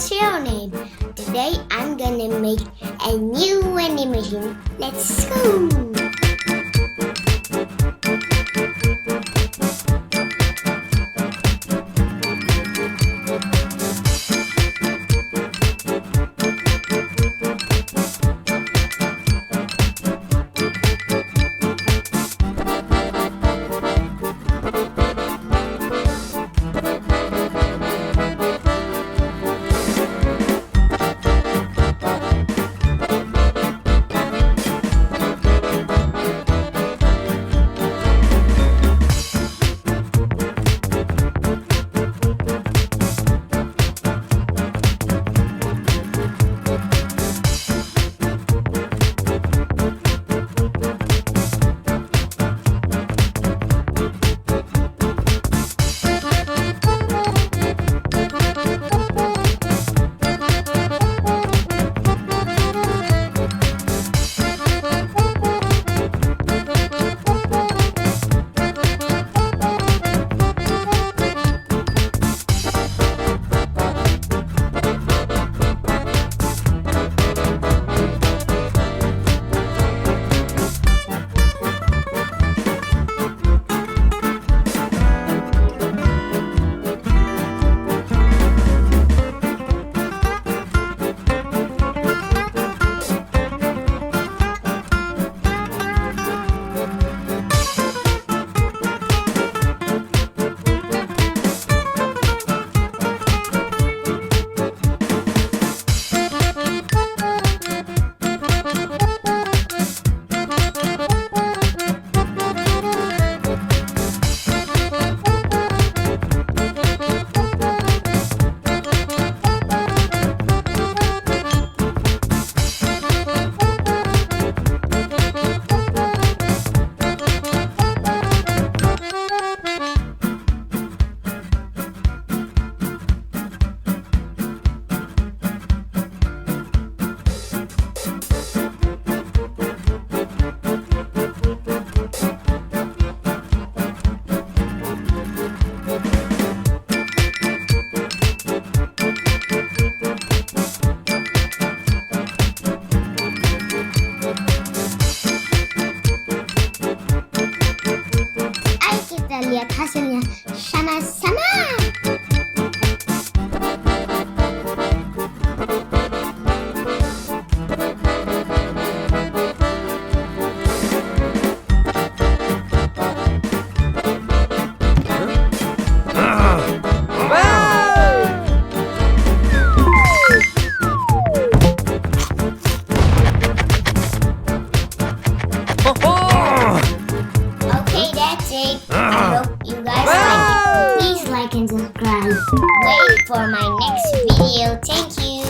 what's your name? Today I'm gonna make a new vending machine. Let's go! Lihat hasilnya sama-sama. Okay, that's it. I hope you guys like it. Please like and subscribe. Wait for my next video. Thank you.